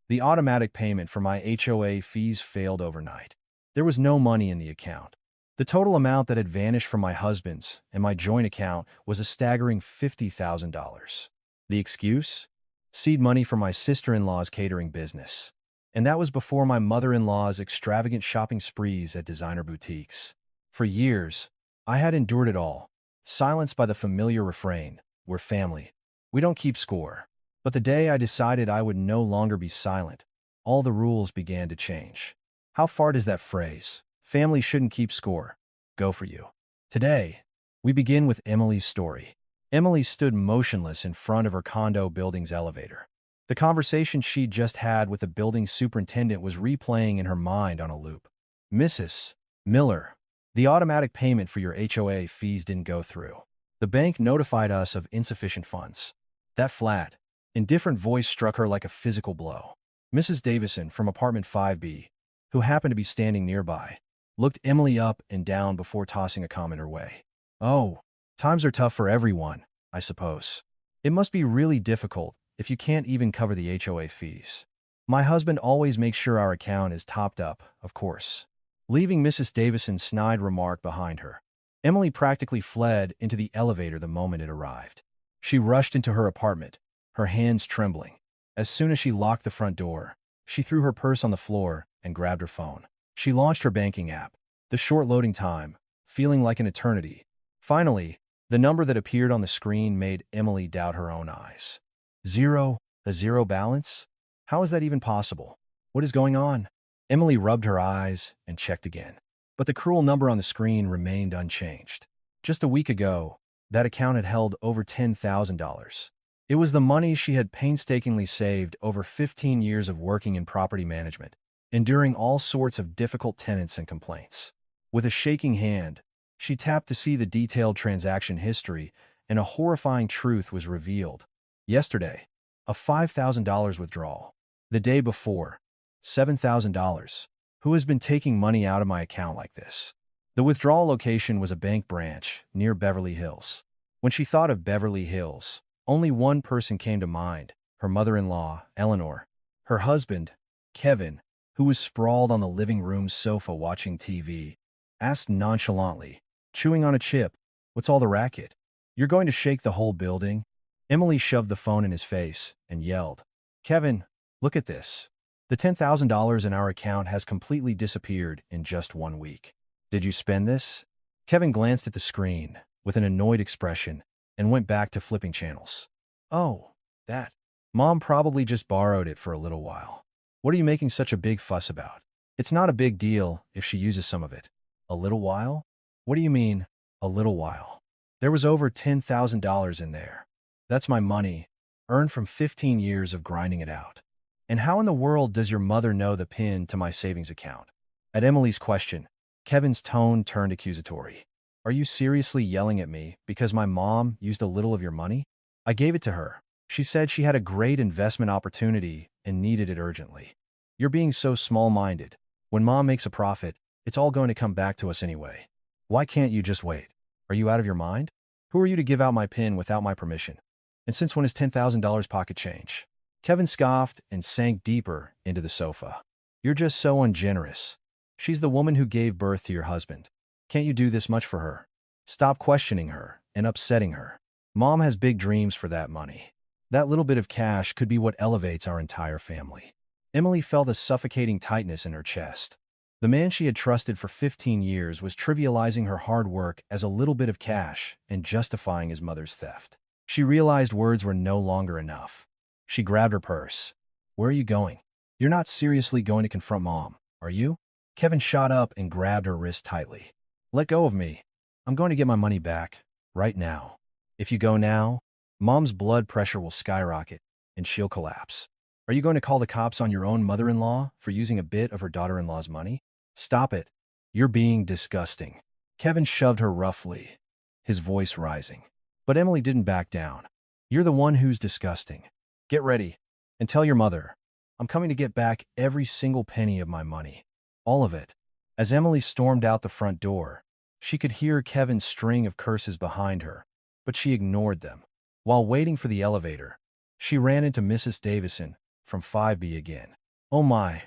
The automatic payment for my HOA fees failed overnight. There was no money in the account. The total amount that had vanished from my husband's and my joint account was a staggering $50,000. The excuse? Seed money for my sister-in-law's catering business. And that was before my mother-in-law's extravagant shopping sprees at designer boutiques. For years, I had endured it all, silenced by the familiar refrain, "We're family. We don't keep score." But the day I decided I would no longer be silent, all the rules began to change. How far does that phrase, "family shouldn't keep score," go for you? Today, we begin with Emily's story. Emily stood motionless in front of her condo building's elevator. The conversation she'd just had with the building superintendent was replaying in her mind on a loop. "Mrs. Miller, the automatic payment for your HOA fees didn't go through. The bank notified us of insufficient funds." That flat, indifferent voice struck her like a physical blow. Mrs. Davison from apartment 5B, who happened to be standing nearby, looked Emily up and down before tossing a comment her way. "Oh, times are tough for everyone, I suppose. It must be really difficult if you can't even cover the HOA fees. My husband always makes sure our account is topped up, of course." Leaving Mrs. Davison's snide remark behind her, Emily practically fled into the elevator the moment it arrived. She rushed into her apartment, her hands trembling. As soon as she locked the front door, she threw her purse on the floor and grabbed her phone. She launched her banking app, the short loading time, feeling like an eternity. Finally, the number that appeared on the screen made Emily doubt her own eyes. Zero? A zero balance? How is that even possible? What is going on? Emily rubbed her eyes and checked again. But the cruel number on the screen remained unchanged. Just a week ago, that account had held over $10,000. It was the money she had painstakingly saved over 15 years of working in property management, enduring all sorts of difficult tenants and complaints. With a shaking hand, she tapped to see the detailed transaction history, and a horrifying truth was revealed. Yesterday, a $5,000 withdrawal. The day before, $7,000. Who has been taking money out of my account like this? The withdrawal location was a bank branch near Beverly Hills. When she thought of Beverly Hills, only one person came to mind, her mother-in-law, Eleanor. Her husband, Kevin, who was sprawled on the living room sofa watching TV, asked nonchalantly, chewing on a chip, "What's all the racket? You're going to shake the whole building?" Emily shoved the phone in his face and yelled, "Kevin, look at this. The $10,000 in our account has completely disappeared in just 1 week. Did you spend this?" Kevin glanced at the screen with an annoyed expression and went back to flipping channels. "Oh, that. Mom probably just borrowed it for a little while. What are you making such a big fuss about? It's not a big deal if she uses some of it." "A little while? What do you mean, a little while?" "There was over $10,000 in there. That's my money, earned from 15 years of grinding it out. And how in the world does your mother know the PIN to my savings account?" At Emily's question, Kevin's tone turned accusatory. "Are you seriously yelling at me because my mom used a little of your money? I gave it to her. She said she had a great investment opportunity and needed it urgently. You're being so small-minded. When mom makes a profit, it's all going to come back to us anyway. Why can't you just wait? Are you out of your mind? Who are you to give out my PIN without my permission? And since when is $10,000 pocket change?" Kevin scoffed and sank deeper into the sofa. "You're just so ungenerous. She's the woman who gave birth to your husband. Can't you do this much for her? Stop questioning her and upsetting her. Mom has big dreams for that money. That little bit of cash could be what elevates our entire family." Emily felt a suffocating tightness in her chest. The man she had trusted for 15 years was trivializing her hard work as a little bit of cash and justifying his mother's theft. She realized words were no longer enough. She grabbed her purse. "Where are you going? You're not seriously going to confront Mom, are you?" Kevin shot up and grabbed her wrist tightly. "Let go of me. I'm going to get my money back, right now. If you go now, Mom's blood pressure will skyrocket, and she'll collapse. Are you going to call the cops on your own mother-in-law for using a bit of her daughter-in-law's money? Stop it. You're being disgusting." Kevin shoved her roughly, his voice rising. But Emily didn't back down. "You're the one who's disgusting. Get ready, and tell your mother. I'm coming to get back every single penny of my money. All of it." As Emily stormed out the front door, she could hear Kevin's string of curses behind her, but she ignored them. While waiting for the elevator, she ran into Mrs. Davison from 5B again. Oh my,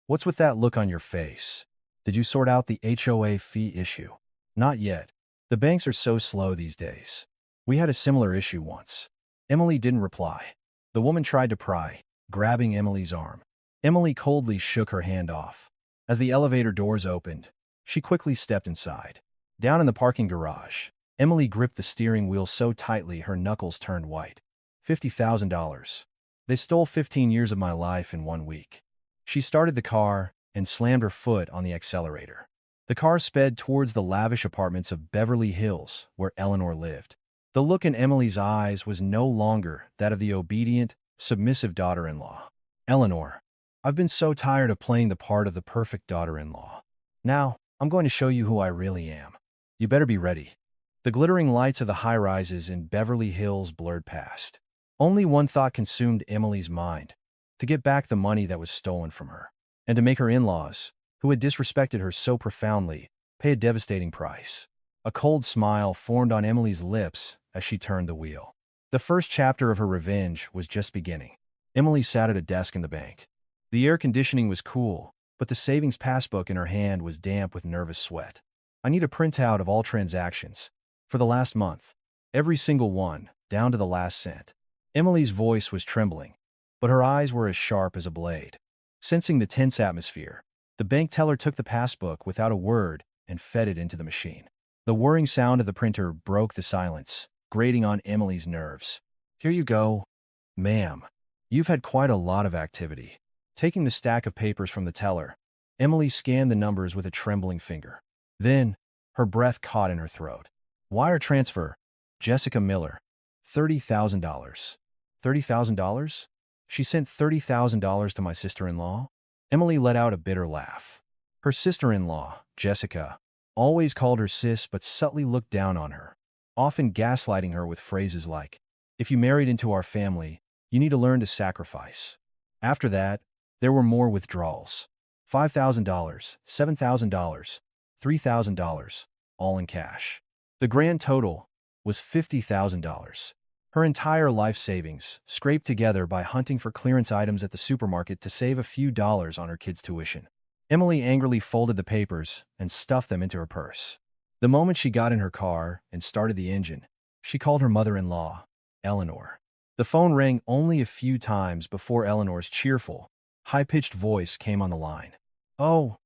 what's with that look on your face? Did you sort out the HOA fee issue? Not yet. The banks are so slow these days. We had a similar issue once. Emily didn't reply. The woman tried to pry, grabbing Emily's arm. Emily coldly shook her hand off. As the elevator doors opened, she quickly stepped inside. Down in the parking garage, Emily gripped the steering wheel so tightly her knuckles turned white. $50,000. They stole 15 years of my life in 1 week. She started the car and slammed her foot on the accelerator. The car sped towards the lavish apartments of Beverly Hills, where Eleanor lived. The look in Emily's eyes was no longer that of the obedient, submissive daughter-in-law. Eleanor, I've been so tired of playing the part of the perfect daughter-in-law. Now, I'm going to show you who I really am. You better be ready. The glittering lights of the high-rises in Beverly Hills blurred past. Only one thought consumed Emily's mind: to get back the money that was stolen from her, and to make her in-laws, who had disrespected her so profoundly, pay a devastating price. A cold smile formed on Emily's lips as she turned the wheel. The first chapter of her revenge was just beginning. Emily sat at a desk in the bank. The air conditioning was cool, but the savings passbook in her hand was damp with nervous sweat. I need a printout of all transactions. For the last month. Every single one, down to the last cent. Emily's voice was trembling, but her eyes were as sharp as a blade. Sensing the tense atmosphere, the bank teller took the passbook without a word and fed it into the machine. The whirring sound of the printer broke the silence, grating on Emily's nerves. Here you go, ma'am. You've had quite a lot of activity. Taking the stack of papers from the teller, Emily scanned the numbers with a trembling finger. Then, her breath caught in her throat. Wire transfer, Jessica Miller, $30,000. $30,000? She sent $30,000 to my sister-in-law? Emily let out a bitter laugh. Her sister-in-law, Jessica, always called her sis but subtly looked down on her, often gaslighting her with phrases like, "If you married into our family, you need to learn to sacrifice." After that, there were more withdrawals. $5,000, $7,000, $3,000, all in cash. The grand total was $50,000. Her entire life savings, scraped together by hunting for clearance items at the supermarket to save a few dollars on her kids' tuition. Emily angrily folded the papers and stuffed them into her purse. The moment she got in her car and started the engine, she called her mother-in-law, Eleanor. The phone rang only a few times before Eleanor's cheerful, high-pitched voice came on the line. "Oh,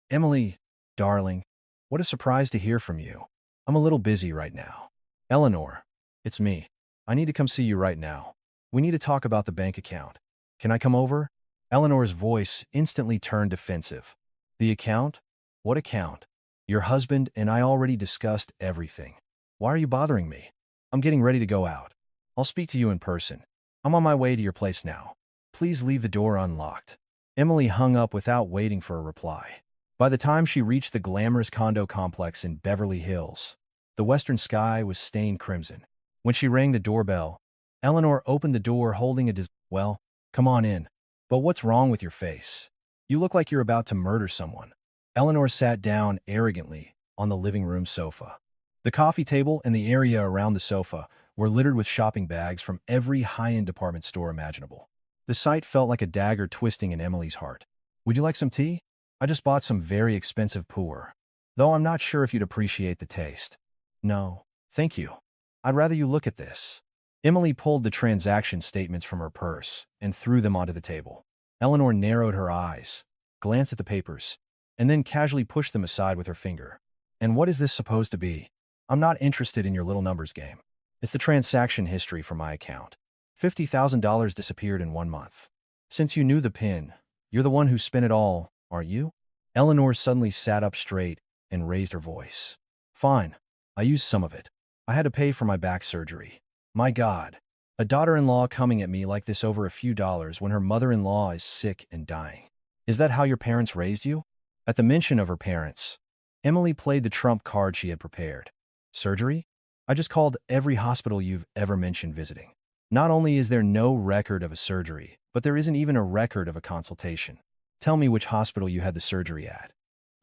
Emily, darling, what a surprise to hear from you. I'm a little busy right now." "Eleanor, it's me. I need to come see you right now. We need to talk about the bank account. Can I come over?" Eleanor's voice instantly turned defensive. "The account? What account? Your husband and I already discussed everything. Why are you bothering me? I'm getting ready to go out. I'll speak to you in person. I'm on my way to your place now. Please leave the door unlocked." Emily hung up without waiting for a reply. By the time she reached the glamorous condo complex in Beverly Hills, the western sky was stained crimson. When she rang the doorbell, Eleanor opened the door holding "Well, come on in. But what's wrong with your face? You look like you're about to murder someone." Eleanor sat down arrogantly on the living room sofa. The coffee table and the area around the sofa were littered with shopping bags from every high-end department store imaginable. The sight felt like a dagger twisting in Emily's heart. "Would you like some tea? I just bought some very expensive pu'er, though I'm not sure if you'd appreciate the taste." "No, thank you. I'd rather you look at this." Emily pulled the transaction statements from her purse and threw them onto the table. Eleanor narrowed her eyes, glanced at the papers, and then casually pushed them aside with her finger. "And what is this supposed to be? I'm not interested in your little numbers game. It's the transaction history for my account. $50,000 disappeared in 1 month. Since you knew the PIN, you're the one who spent it all, aren't you?" Eleanor suddenly sat up straight and raised her voice. "Fine. I used some of it. I had to pay for my back surgery. My God, a daughter-in-law coming at me like this over a few dollars when her mother-in-law is sick and dying. Is that how your parents raised you?" At the mention of her parents, Emily played the trump card she had prepared. "Surgery? I just called every hospital you've ever mentioned visiting. Not only is there no record of a surgery, but there isn't even a record of a consultation. Tell me which hospital you had the surgery at.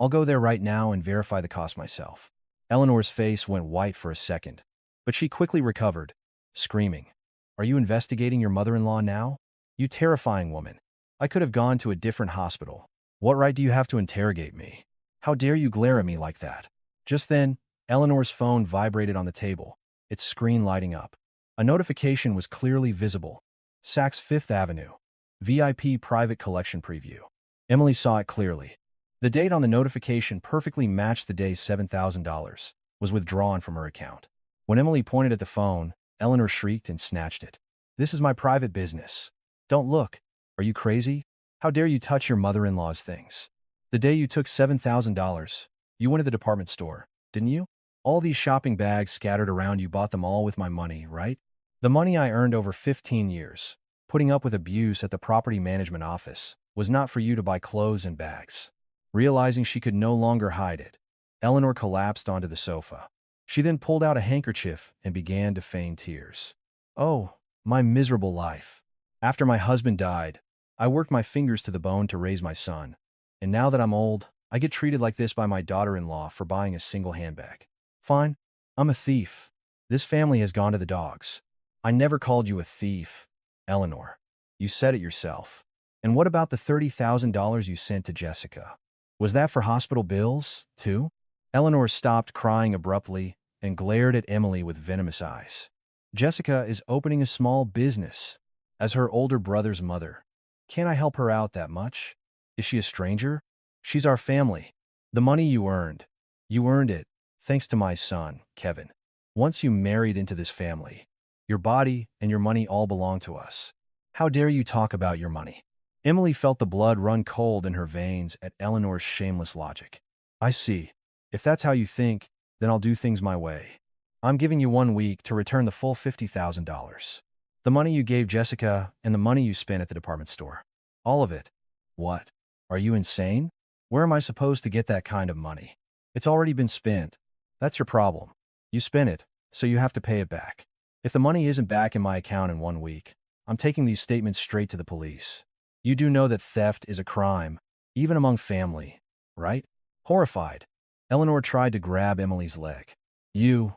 I'll go there right now and verify the cost myself." Eleanor's face went white for a second, but she quickly recovered, screaming, "Are you investigating your mother-in-law now? You terrifying woman. I could have gone to a different hospital. What right do you have to interrogate me? How dare you glare at me like that? Just then, Eleanor's phone vibrated on the table, its screen lighting up. A notification was clearly visible. Saks Fifth Avenue. VIP Private Collection Preview. Emily saw it clearly. The date on the notification perfectly matched the day $7,000 was withdrawn from her account. When Emily pointed at the phone, Eleanor shrieked and snatched it. This is my private business. Don't look. Are you crazy? How dare you touch your mother-in-law's things? The day you took $7,000, you went to the department store, didn't you? All these shopping bags scattered around, you bought them all with my money, right? The money I earned over 15 years, putting up with abuse at the property management office, was not for you to buy clothes and bags. Realizing she could no longer hide it, Eleanor collapsed onto the sofa. She then pulled out a handkerchief and began to feign tears. Oh, my miserable life. After my husband died, I worked my fingers to the bone to raise my son. And now that I'm old, I get treated like this by my daughter-in-law for buying a single handbag. Fine, I'm a thief. This family has gone to the dogs. I never called you a thief, Eleanor. You said it yourself. And what about the $30,000 you sent to Jessica? Was that for hospital bills, too? Eleanor stopped crying abruptly and glared at Emily with venomous eyes. Jessica is opening a small business as her older brother's mother. Can't I help her out that much? Is she a stranger? She's our family. The money you earned it, thanks to my son, Kevin. Once you married into this family, your body and your money all belong to us. How dare you talk about your money? Emily felt the blood run cold in her veins at Eleanor's shameless logic. I see. If that's how you think, then I'll do things my way. I'm giving you 1 week to return the full $50,000. The money you gave Jessica and the money you spent at the department store. All of it. What? Are you insane? Where am I supposed to get that kind of money? It's already been spent. That's your problem. You spent it, so you have to pay it back. If the money isn't back in my account in 1 week, I'm taking these statements straight to the police. You do know that theft is a crime, even among family, right? Horrified, Eleanor tried to grab Emily's leg. You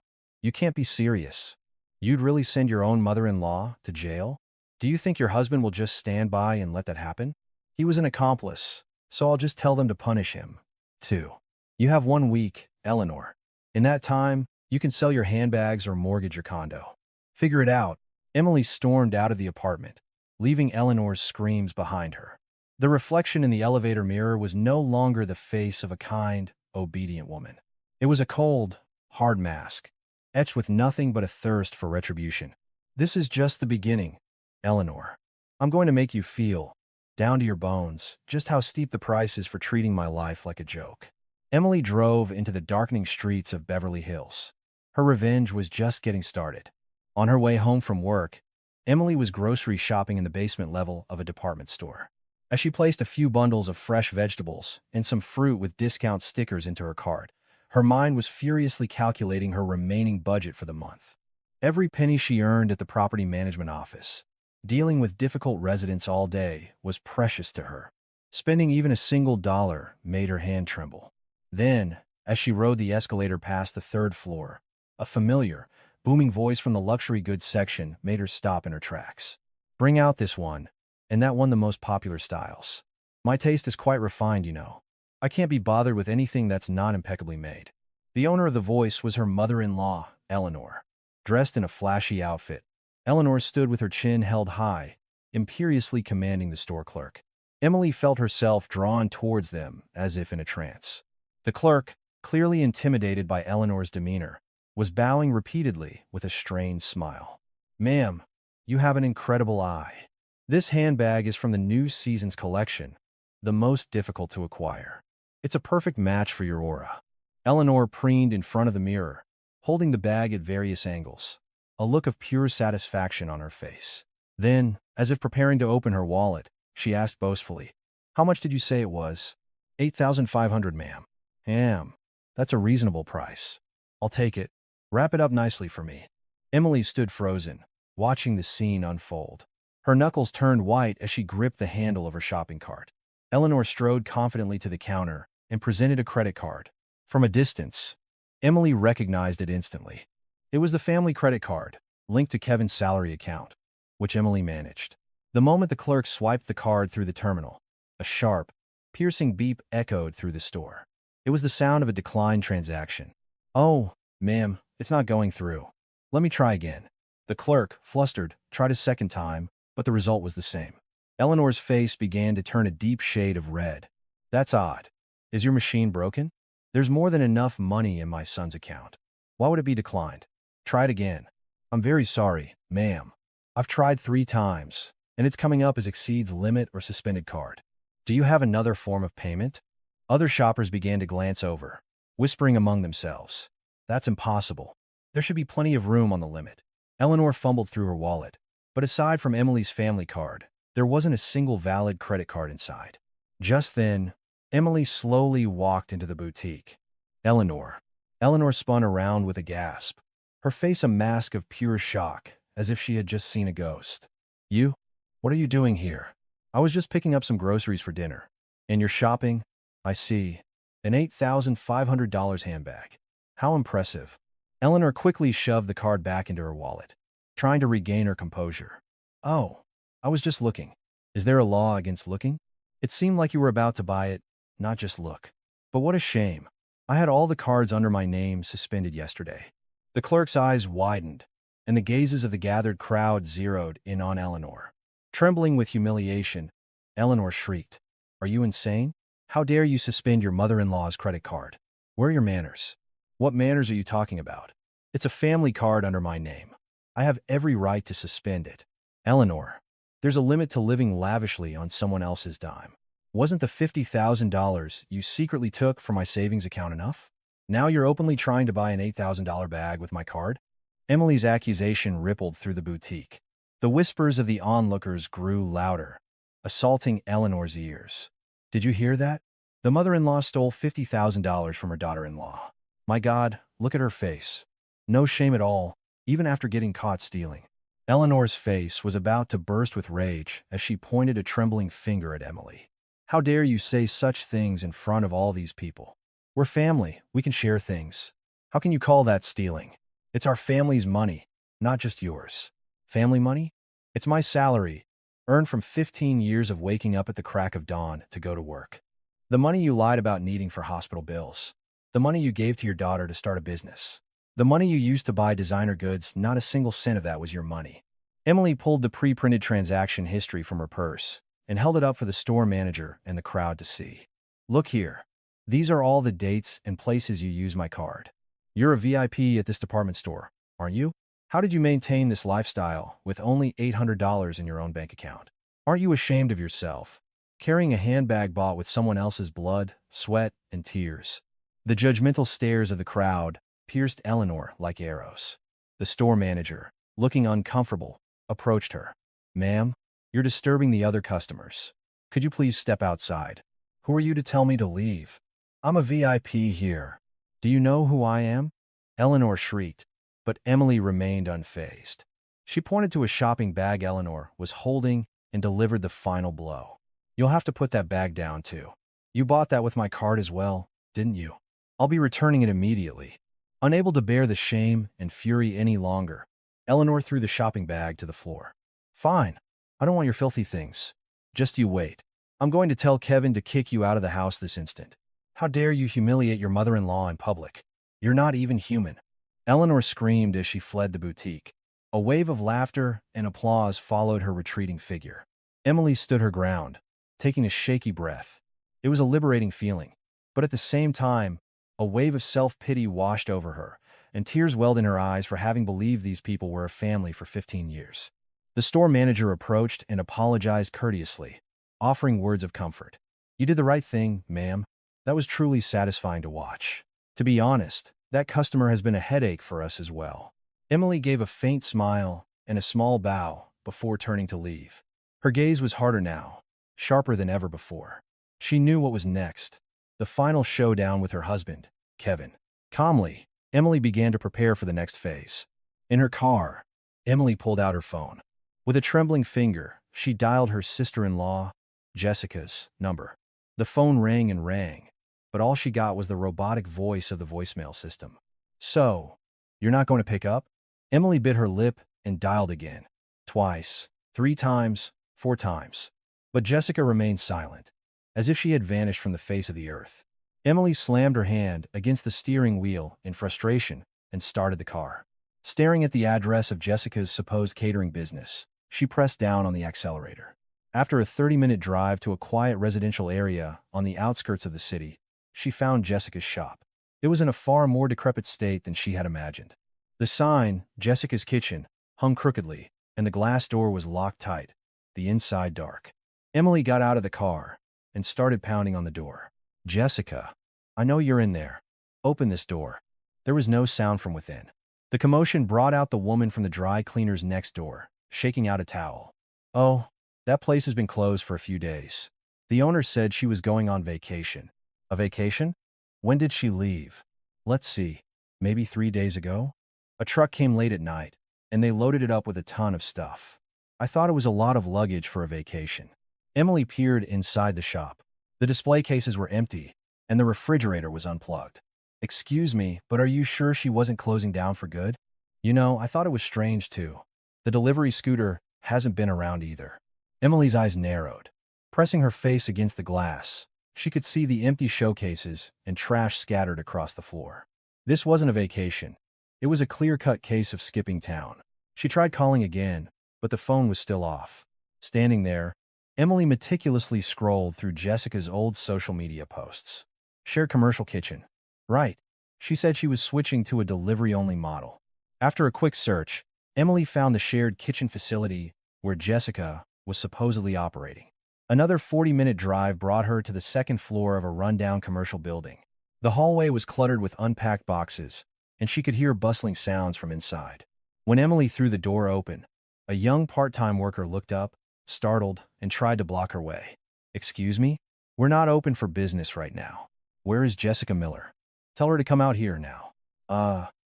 can't be serious. You'd really send your own mother-in-law to jail? Do you think your husband will just stand by and let that happen? He was an accomplice, so I'll just tell them to punish him, too. You have 1 week, Eleanor. In that time, you can sell your handbags or mortgage your condo. Figure it out. Emily stormed out of the apartment, leaving Eleanor's screams behind her. The reflection in the elevator mirror was no longer the face of a kind, obedient woman. It was a cold, hard mask, etched with nothing but a thirst for retribution. This is just the beginning, Eleanor. I'm going to make you feel, down to your bones, just how steep the price is for treating my life like a joke. Emily drove into the darkening streets of Beverly Hills. Her revenge was just getting started. On her way home from work, Emily was grocery shopping in the basement level of a department store. As she placed a few bundles of fresh vegetables and some fruit with discount stickers into her cart, her mind was furiously calculating her remaining budget for the month. Every penny she earned at the property management office, dealing with difficult residents all day, was precious to her. Spending even a single dollar made her hand tremble. Then, as she rode the escalator past the 3rd floor, a familiar, booming voice from the luxury goods section made her stop in her tracks. Bring out this one, and that one the most popular styles. My taste is quite refined, you know. I can't be bothered with anything that's not impeccably made. The owner of the voice was her mother-in-law, Eleanor. Dressed in a flashy outfit, Eleanor stood with her chin held high, imperiously commanding the store clerk. Emily felt herself drawn towards them as if in a trance. The clerk, clearly intimidated by Eleanor's demeanor, was bowing repeatedly with a strained smile. Ma'am, you have an incredible eye. This handbag is from the new season's collection, the most difficult to acquire. It's a perfect match for your aura. Eleanor preened in front of the mirror, holding the bag at various angles, a look of pure satisfaction on her face. Then, as if preparing to open her wallet, she asked boastfully, How much did you say it was? $8,500, ma'am. That's a reasonable price. I'll take it. Wrap it up nicely for me. Emily stood frozen, watching the scene unfold. Her knuckles turned white as she gripped the handle of her shopping cart. Eleanor strode confidently to the counter and presented a credit card. From a distance, Emily recognized it instantly. It was the family credit card, linked to Kevin's salary account, which Emily managed. The moment the clerk swiped the card through the terminal, a sharp, piercing beep echoed through the store. It was the sound of a declined transaction. "Oh, ma'am, it's not going through. Let me try again." The clerk, flustered, tried a second time, but the result was the same. Eleanor's face began to turn a deep shade of red. "That's odd. Is your machine broken? There's more than enough money in my son's account. Why would it be declined? Try it again." "I'm very sorry, ma'am. I've tried 3 times, and it's coming up as exceeds limit or suspended card. Do you have another form of payment?" Other shoppers began to glance over, whispering among themselves. "That's impossible. There should be plenty of room on the limit." Eleanor fumbled through her wallet, but aside from Emily's family card, there wasn't a single valid credit card inside. Just then, Emily slowly walked into the boutique. "Eleanor." Eleanor spun around with a gasp, her face a mask of pure shock, as if she had just seen a ghost. "You? What are you doing here?" "I was just picking up some groceries for dinner." "And you're shopping? I see. An $8,500 handbag. How impressive." Eleanor quickly shoved the card back into her wallet, trying to regain her composure. "Oh, I was just looking." "Is there a law against looking? It seemed like you were about to buy it, not just look." "But what a shame. I had all the cards under my name suspended yesterday." The clerk's eyes widened, and the gazes of the gathered crowd zeroed in on Eleanor. Trembling with humiliation, Eleanor shrieked, "Are you insane? How dare you suspend your mother-in-law's credit card? Where are your manners?" "What manners are you talking about? It's a family card under my name. I have every right to suspend it." "Eleanor, there's a limit to living lavishly on someone else's dime. Wasn't the $50,000 you secretly took from my savings account enough? Now you're openly trying to buy an $8,000 bag with my card?" Emily's accusation rippled through the boutique. The whispers of the onlookers grew louder, assaulting Eleanor's ears. "Did you hear that? The mother-in-law stole $50,000 from her daughter-in-law. My God, look at her face. No shame at all, even after getting caught stealing." Eleanor's face was about to burst with rage as she pointed a trembling finger at Emily. "How dare you say such things in front of all these people? We're family, we can share things. How can you call that stealing? It's our family's money, not just yours." "Family money? It's my salary, earned from 15 years of waking up at the crack of dawn to go to work. The money you lied about needing for hospital bills. The money you gave to your daughter to start a business. The money you used to buy designer goods, not a single cent of that was your money." Emily pulled the pre-printed transaction history from her purse and held it up for the store manager and the crowd to see. "Look here. These are all the dates and places you use my card. You're a VIP at this department store, aren't you? How did you maintain this lifestyle with only $800 in your own bank account? Aren't you ashamed of yourself? Carrying a handbag bought with someone else's blood, sweat, and tears." The judgmental stares of the crowd pierced Eleanor like arrows. The store manager, looking uncomfortable, approached her. "Ma'am, you're disturbing the other customers. Could you please step outside?" "Who are you to tell me to leave? I'm a VIP here. Do you know who I am?" Eleanor shrieked, but Emily remained unfazed. She pointed to a shopping bag Eleanor was holding and delivered the final blow. "You'll have to put that bag down, too. You bought that with my card as well, didn't you? I'll be returning it immediately." Unable to bear the shame and fury any longer, Eleanor threw the shopping bag to the floor. "Fine. I don't want your filthy things. Just you wait. I'm going to tell Kevin to kick you out of the house this instant. How dare you humiliate your mother-in-law in public? You're not even human." Eleanor screamed as she fled the boutique. A wave of laughter and applause followed her retreating figure. Emily stood her ground, taking a shaky breath. It was a liberating feeling, but at the same time, a wave of self-pity washed over her, and tears welled in her eyes for having believed these people were a family for 15 years. The store manager approached and apologized courteously, offering words of comfort. "You did the right thing, ma'am. That was truly satisfying to watch. To be honest, that customer has been a headache for us as well." Emily gave a faint smile and a small bow before turning to leave. Her gaze was harder now, sharper than ever before. She knew what was next, the final showdown with her husband, Kevin. Calmly, Emily began to prepare for the next phase. In her car, Emily pulled out her phone. With a trembling finger, she dialed her sister-in-law, Jessica's, number. The phone rang and rang, but all she got was the robotic voice of the voicemail system. "So, you're not going to pick up?" Emily bit her lip and dialed again. Twice, 3 times, 4 times. But Jessica remained silent, as if she had vanished from the face of the earth. Emily slammed her hand against the steering wheel in frustration and started the car. Staring at the address of Jessica's supposed catering business, she pressed down on the accelerator. After a 30-minute drive to a quiet residential area on the outskirts of the city, she found Jessica's shop. It was in a far more decrepit state than she had imagined. The sign, Jessica's Kitchen, hung crookedly, and the glass door was locked tight, the inside dark. Emily got out of the car and started pounding on the door. "Jessica, I know you're in there. Open this door." There was no sound from within. The commotion brought out the woman from the dry cleaners next door, shaking out a towel. "Oh, that place has been closed for a few days. The owner said she was going on vacation." "A vacation? When did she leave?" "Let's see. Maybe 3 days ago?" "A truck came late at night, and they loaded it up with a ton of stuff. I thought it was a lot of luggage for a vacation." Emily peered inside the shop. The display cases were empty, and the refrigerator was unplugged. "Excuse me, but are you sure she wasn't closing down for good?" I thought it was strange too. The delivery scooter hasn't been around either." Emily's eyes narrowed. Pressing her face against the glass, she could see the empty showcases and trash scattered across the floor. This wasn't a vacation. It was a clear-cut case of skipping town. She tried calling again, but the phone was still off. Standing there, Emily meticulously scrolled through Jessica's old social media posts. Shared commercial kitchen. Right. She said she was switching to a delivery-only model. After a quick search, Emily found the shared kitchen facility where Jessica was supposedly operating. Another 40-minute drive brought her to the second floor of a rundown commercial building. The hallway was cluttered with unpacked boxes, and she could hear bustling sounds from inside. When Emily threw the door open, a young part-time worker looked up, startled, and tried to block her way. "Excuse me? We're not open for business right now. Where is Jessica Miller? Tell her to come out here now."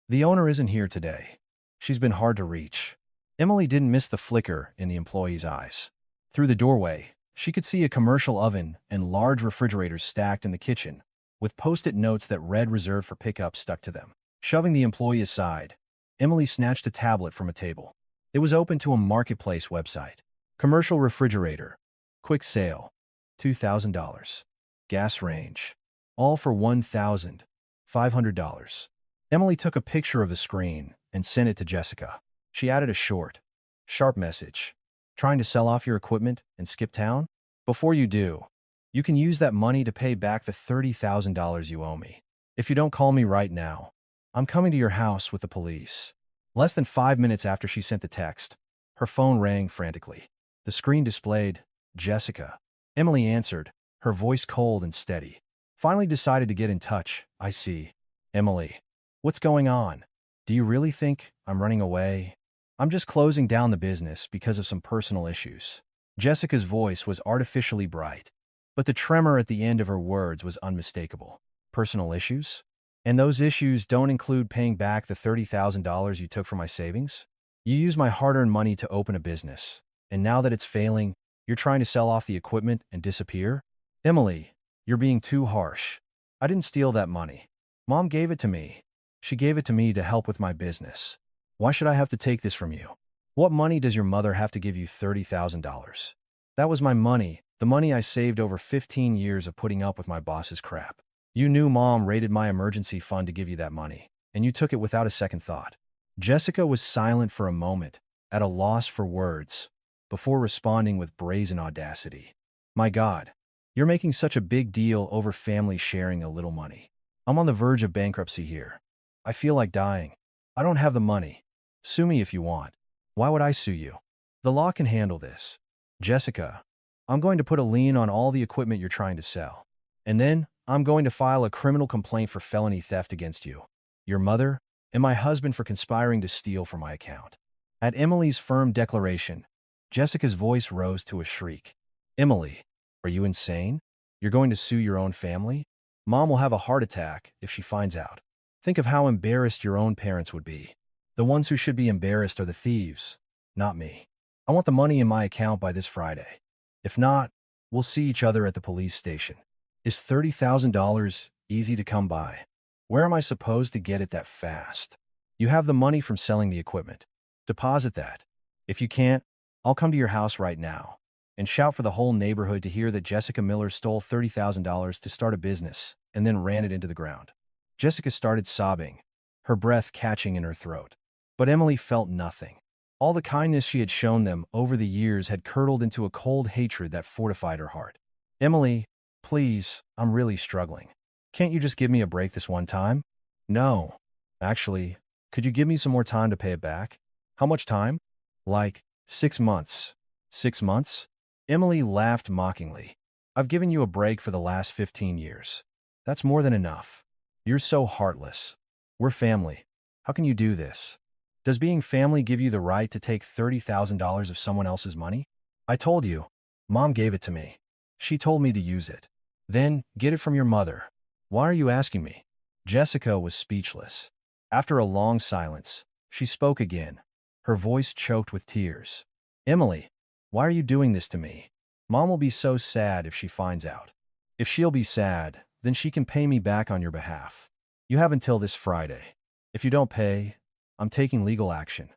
The owner isn't here today. She's been hard to reach." Emily didn't miss the flicker in the employee's eyes. Through the doorway, she could see a commercial oven and large refrigerators stacked in the kitchen, with post-it notes that read "reserved for pickup" stuck to them. Shoving the employee aside, Emily snatched a tablet from a table. It was open to a marketplace website. Commercial refrigerator. Quick sale. $2,000. Gas range. All for $1,500. Emily took a picture of the screen and sent it to Jessica. She added a short, sharp message. "Trying to sell off your equipment and skip town? Before you do, you can use that money to pay back the $30,000 you owe me. If you don't call me right now, I'm coming to your house with the police." Less than 5 minutes after she sent the text, her phone rang frantically. The screen displayed, "Jessica." Emily answered, her voice cold and steady. "Finally decided to get in touch, I see." "Emily, what's going on? Do you really think I'm running away?" "I'm just closing down the business because of some personal issues." Jessica's voice was artificially bright, but the tremor at the end of her words was unmistakable. "Personal issues? And those issues don't include paying back the $30,000 you took from my savings? You used my hard-earned money to open a business, and now that it's failing, you're trying to sell off the equipment and disappear?" "Emily, you're being too harsh. I didn't steal that money. Mom gave it to me. She gave it to me to help with my business. Why should I have to take this from you? What money does your mother have to give you $30,000? That was my money, the money I saved over 15 years of putting up with my boss's crap. You knew Mom raided my emergency fund to give you that money, and you took it without a second thought." Jessica was silent for a moment, at a loss for words, before responding with brazen audacity. "My God, you're making such a big deal over family sharing a little money. I'm on the verge of bankruptcy here. I feel like dying. I don't have the money. Sue me if you want." "Why would I sue you? The law can handle this." "Jessica, I'm going to put a lien on all the equipment you're trying to sell. And then I'm going to file a criminal complaint for felony theft against you, your mother, and my husband for conspiring to steal from my account." At Emily's firm declaration, Jessica's voice rose to a shriek. "Emily, are you insane? You're going to sue your own family? Mom will have a heart attack if she finds out. Think of how embarrassed your own parents would be. The ones who should be embarrassed are the thieves, not me. I want the money in my account by this Friday. If not, we'll see each other at the police station." "Is $30,000 easy to come by? Where am I supposed to get it that fast?" "You have the money from selling the equipment. Deposit that. If you can't, I'll come to your house right now. and shout for the whole neighborhood to hear that Jessica Miller stole $30,000 to start a business and then ran it into the ground. Jessica started sobbing, her breath catching in her throat. But Emily felt nothing. All the kindness she had shown them over the years had curdled into a cold hatred that fortified her heart. Emily, please, I'm really struggling. Can't you just give me a break this one time? No. Actually, could you give me some more time to pay it back? How much time? Like 6 months. 6 months? Emily laughed mockingly. I've given you a break for the last 15 years. That's more than enough. You're so heartless. We're family. How can you do this? Does being family give you the right to take $30,000 of someone else's money? I told you. Mom gave it to me. She told me to use it. Then, get it from your mother. Why are you asking me? Jessica was speechless. After a long silence, she spoke again, her voice choked with tears. Emily, why are you doing this to me? Mom will be so sad if she finds out. If she'll be sad, then she can pay me back on your behalf. You have until this Friday. If you don't pay, I'm taking legal action.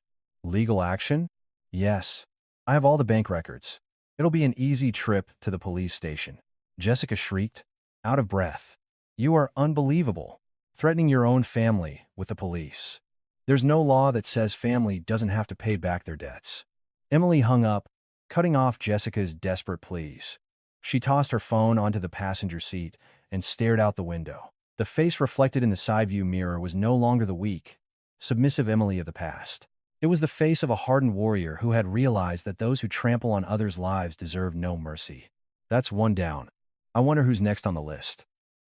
Legal action? Yes. I have all the bank records. It'll be an easy trip to the police station. Jessica shrieked, out of breath. You are unbelievable, threatening your own family with the police. There's no law that says family doesn't have to pay back their debts. Emily hung up, cutting off Jessica's desperate pleas. She tossed her phone onto the passenger seat and stared out the window. The face reflected in the side view mirror was no longer the weak, submissive Emily of the past. It was the face of a hardened warrior who had realized that those who trample on others' lives deserve no mercy. That's one down. I wonder who's next on the list.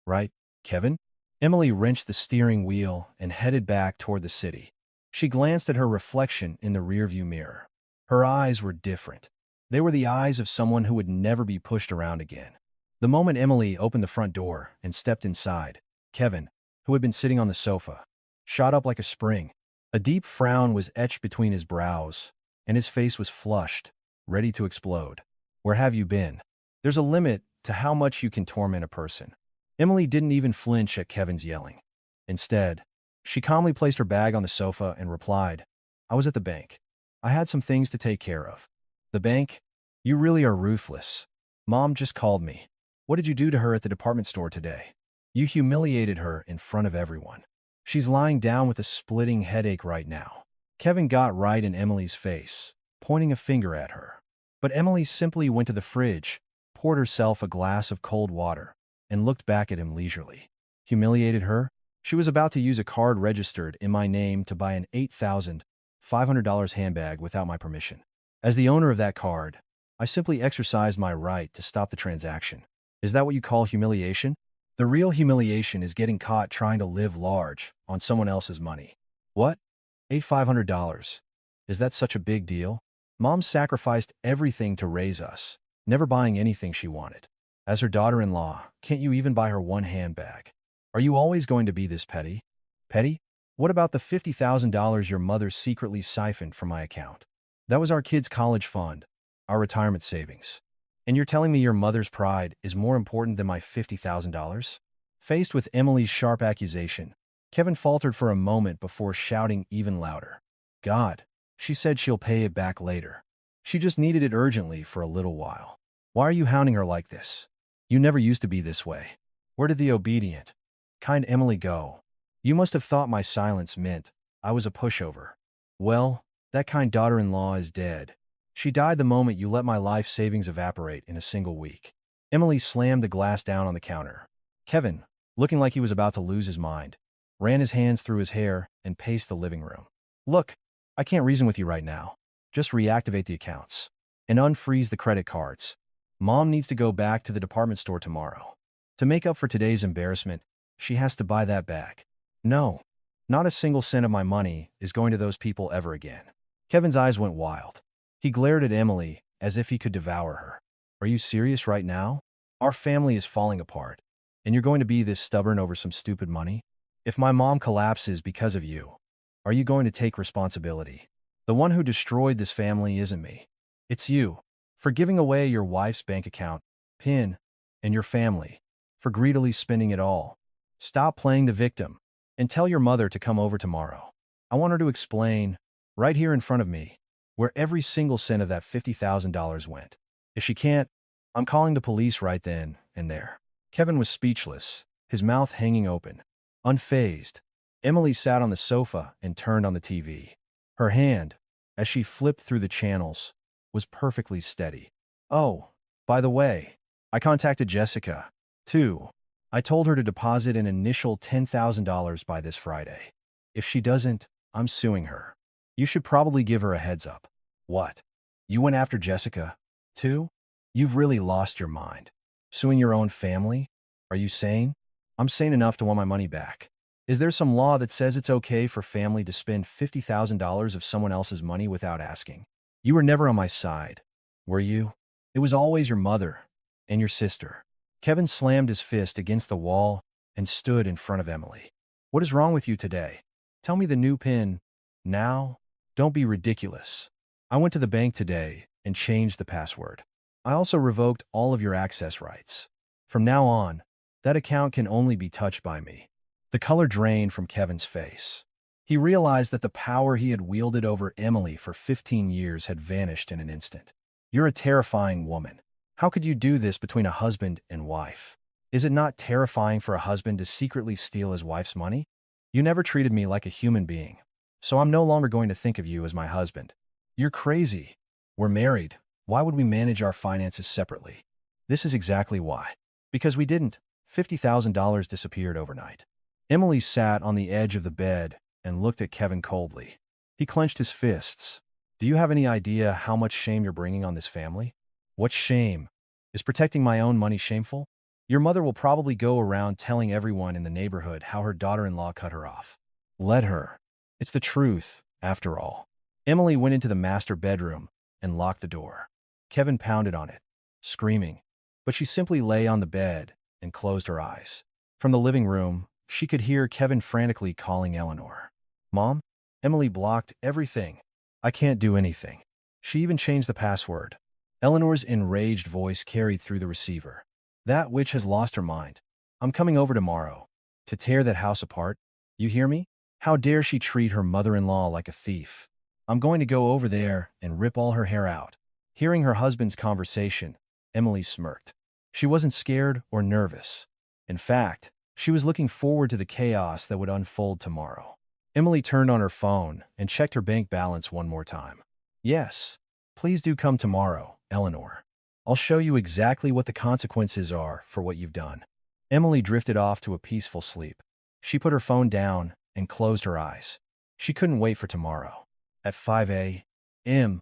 Right, Kevin? Emily wrenched the steering wheel and headed back toward the city. She glanced at her reflection in the rearview mirror. Her eyes were different. They were the eyes of someone who would never be pushed around again. The moment Emily opened the front door and stepped inside, Kevin, who had been sitting on the sofa, shot up like a spring. A deep frown was etched between his brows, and his face was flushed, ready to explode. Where have you been? There's a limit to how much you can torment a person. Emily didn't even flinch at Kevin's yelling. Instead, she calmly placed her bag on the sofa and replied, I was at the bank. I had some things to take care of. The bank? You really are ruthless. Mom just called me. What did you do to her at the department store today? You humiliated her in front of everyone. She's lying down with a splitting headache right now. Kevin got right in Emily's face, pointing a finger at her. But Emily simply went to the fridge, poured herself a glass of cold water, and looked back at him leisurely. Humiliated her? She was about to use a card registered in my name to buy an $8,500 handbag without my permission. As the owner of that card, I simply exercised my right to stop the transaction. Is that what you call humiliation? The real humiliation is getting caught trying to live large on someone else's money. What? $8,500. Is that such a big deal? Mom sacrificed everything to raise us, never buying anything she wanted. As her daughter-in-law, can't you even buy her one handbag? Are you always going to be this petty? Petty? What about the $50,000 your mother secretly siphoned from my account? That was our kids' college fund, our retirement savings. And you're telling me your mother's pride is more important than my $50,000? Faced with Emily's sharp accusation, Kevin faltered for a moment before shouting even louder. God, she said she'll pay it back later. She just needed it urgently for a little while. Why are you hounding her like this? You never used to be this way. Where did the obedient, kind Emily go? You must have thought my silence meant I was a pushover. Well, that kind daughter-in-law is dead. She died the moment you let my life savings evaporate in a single week. Emily slammed the glass down on the counter. Kevin, looking like he was about to lose his mind, ran his hands through his hair and paced the living room. Look, I can't reason with you right now. Just reactivate the accounts and unfreeze the credit cards. Mom needs to go back to the department store tomorrow. To make up for today's embarrassment, she has to buy that bag. No, not a single cent of my money is going to those people ever again. Kevin's eyes went wild. He glared at Emily as if he could devour her. Are you serious right now? Our family is falling apart, and you're going to be this stubborn over some stupid money? If my mom collapses because of you, are you going to take responsibility? The one who destroyed this family isn't me. It's you, for giving away your wife's bank account, PIN, and your family, for greedily spending it all. Stop playing the victim, and tell your mother to come over tomorrow. I want her to explain, right here in front of me, where every single cent of that $50,000 went. If she can't, I'm calling the police right then and there. Kevin was speechless, his mouth hanging open. Unfazed, Emily sat on the sofa and turned on the TV. Her hand, as she flipped through the channels, was perfectly steady. Oh, by the way, I contacted Jessica, too. I told her to deposit an initial $10,000 by this Friday. If she doesn't, I'm suing her. You should probably give her a heads up. What? You went after Jessica, too? You've really lost your mind. Suing your own family? Are you sane? I'm sane enough to want my money back. Is there some law that says it's okay for family to spend $50,000 of someone else's money without asking? You were never on my side, were you? It was always your mother and your sister. Kevin slammed his fist against the wall and stood in front of Emily. What is wrong with you today? Tell me the new PIN. Now? Don't be ridiculous. I went to the bank today and changed the password. I also revoked all of your access rights. From now on, that account can only be touched by me. The color drained from Kevin's face. He realized that the power he had wielded over Emily for 15 years had vanished in an instant. You're a terrifying woman. How could you do this between a husband and wife? Is it not terrifying for a husband to secretly steal his wife's money? You never treated me like a human being, so I'm no longer going to think of you as my husband. You're crazy. We're married. Why would we manage our finances separately? This is exactly why. Because we didn't. $50,000 disappeared overnight. Emily sat on the edge of the bed and looked at Kevin coldly. He clenched his fists. Do you have any idea how much shame you're bringing on this family? What shame? Is protecting my own money shameful? Your mother will probably go around telling everyone in the neighborhood how her daughter-in-law cut her off. Let her. It's the truth, after all. Emily went into the master bedroom and locked the door. Kevin pounded on it, screaming, but she simply lay on the bed and closed her eyes. From the living room, she could hear Kevin frantically calling Eleanor. Mom? Emily blocked everything. I can't do anything. She even changed the password. Eleanor's enraged voice carried through the receiver. That witch has lost her mind. I'm coming over tomorrow to tear that house apart. You hear me? How dare she treat her mother-in-law like a thief? I'm going to go over there and rip all her hair out. Hearing her husband's conversation, Emily smirked. She wasn't scared or nervous. In fact, she was looking forward to the chaos that would unfold tomorrow. Emily turned on her phone and checked her bank balance one more time. Yes, please do come tomorrow, Eleanor. I'll show you exactly what the consequences are for what you've done. Emily drifted off to a peaceful sleep. She put her phone down and closed her eyes. She couldn't wait for tomorrow. At 5 a.m.,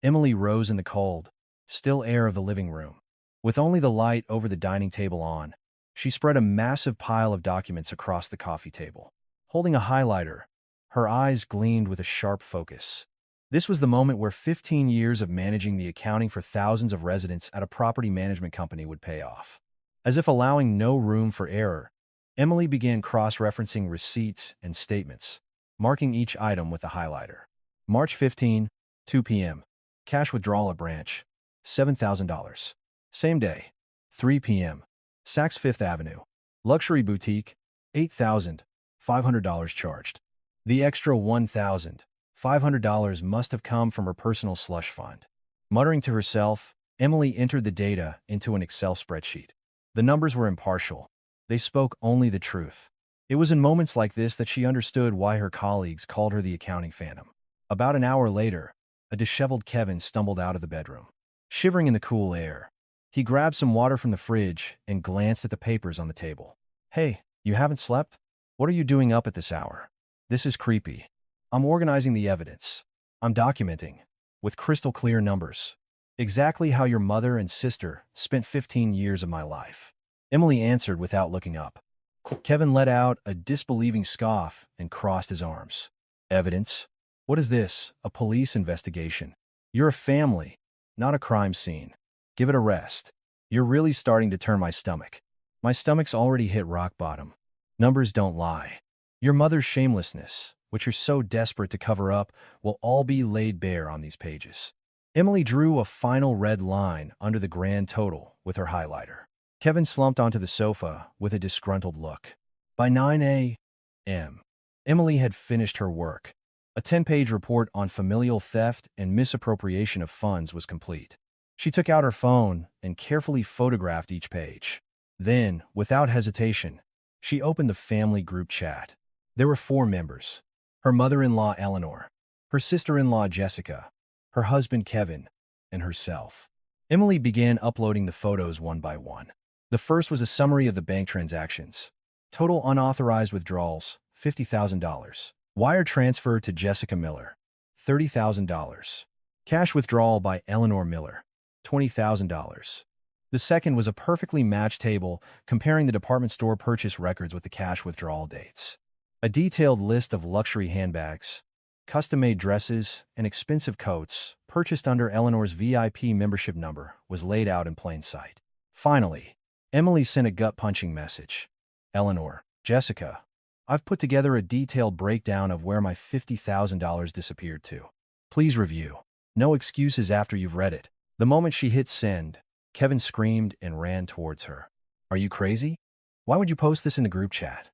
Emily rose in the cold, still air of the living room. With only the light over the dining table on, she spread a massive pile of documents across the coffee table. Holding a highlighter, her eyes gleamed with a sharp focus. This was the moment where 15 years of managing the accounting for thousands of residents at a property management company would pay off. As if allowing no room for error, Emily began cross-referencing receipts and statements, marking each item with a highlighter. March 15, 2 p.m. Cash withdrawal at branch, $7,000. Same day, 3 p.m. Saks Fifth Avenue. Luxury boutique, $8,500 charged. The extra $1,500 must have come from her personal slush fund. Muttering to herself, Emily entered the data into an Excel spreadsheet. The numbers were impartial. They spoke only the truth. It was in moments like this that she understood why her colleagues called her the accounting phantom. About an hour later, a disheveled Kevin stumbled out of the bedroom. Shivering in the cool air, he grabbed some water from the fridge and glanced at the papers on the table. Hey, you haven't slept? What are you doing up at this hour? This is creepy. I'm organizing the evidence. I'm documenting, with crystal clear numbers, exactly how your mother and sister spent 15 years of my life. Emily answered without looking up. Kevin let out a disbelieving scoff and crossed his arms. Evidence? What is this? A police investigation? You're a family, not a crime scene. Give it a rest. You're really starting to turn my stomach. My stomach's already hit rock bottom. Numbers don't lie. Your mother's shamelessness, which you're so desperate to cover up, will all be laid bare on these pages. Emily drew a final red line under the grand total with her highlighter. Kevin slumped onto the sofa with a disgruntled look. By 9 a.m., Emily had finished her work. A 10-page report on familial theft and misappropriation of funds was complete. She took out her phone and carefully photographed each page. Then, without hesitation, she opened the family group chat. There were 4 members: her mother-in-law Eleanor, her sister-in-law Jessica, her husband Kevin, and herself. Emily began uploading the photos one by one. The first was a summary of the bank transactions. Total unauthorized withdrawals, $50,000. Wire transfer to Jessica Miller, $30,000. Cash withdrawal by Eleanor Miller, $20,000. The second was a perfectly matched table comparing the department store purchase records with the cash withdrawal dates. A detailed list of luxury handbags, custom-made dresses, and expensive coats purchased under Eleanor's VIP membership number was laid out in plain sight. Finally, Emily sent a gut-punching message. Eleanor, Jessica, I've put together a detailed breakdown of where my $50,000 disappeared to. Please review. No excuses after you've read it. The moment she hit send, Kevin screamed and ran towards her. Are you crazy? Why would you post this in the group chat?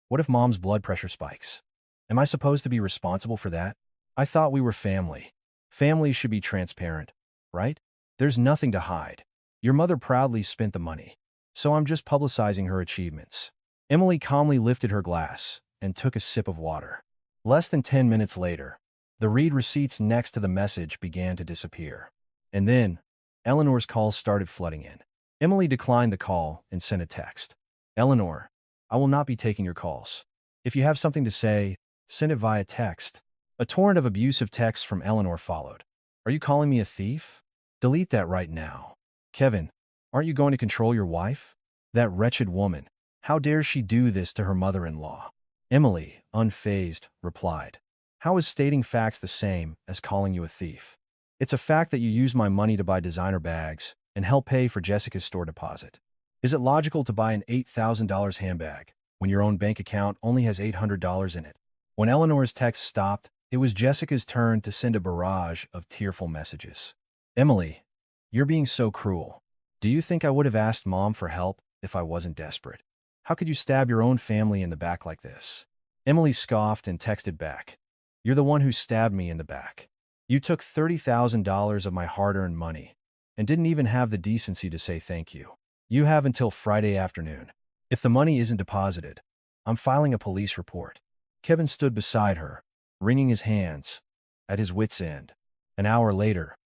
What if mom's blood pressure spikes? Am I supposed to be responsible for that? I thought we were family. Families should be transparent, right? There's nothing to hide. Your mother proudly spent the money, so I'm just publicizing her achievements. Emily calmly lifted her glass and took a sip of water. Less than 10 minutes later, the read receipts next to the message began to disappear. And then, Eleanor's calls started flooding in. Emily declined the call and sent a text. Eleanor, I will not be taking your calls. If you have something to say, send it via text. A torrent of abusive texts from Eleanor followed. Are you calling me a thief? Delete that right now. Kevin, aren't you going to control your wife? That wretched woman. How dare she do this to her mother-in-law? Emily, unfazed, replied. How is stating facts the same as calling you a thief? It's a fact that you used my money to buy designer bags and help pay for Jessica's store deposit. Is it logical to buy an $8,000 handbag when your own bank account only has $800 in it? When Eleanor's text stopped, it was Jessica's turn to send a barrage of tearful messages. Emily, you're being so cruel. Do you think I would have asked Mom for help if I wasn't desperate? How could you stab your own family in the back like this? Emily scoffed and texted back. You're the one who stabbed me in the back. You took $30,000 of my hard-earned money and didn't even have the decency to say thank you. You have until Friday afternoon. If the money isn't deposited, I'm filing a police report. Kevin stood beside her, wringing his hands, at his wits' end. An hour later,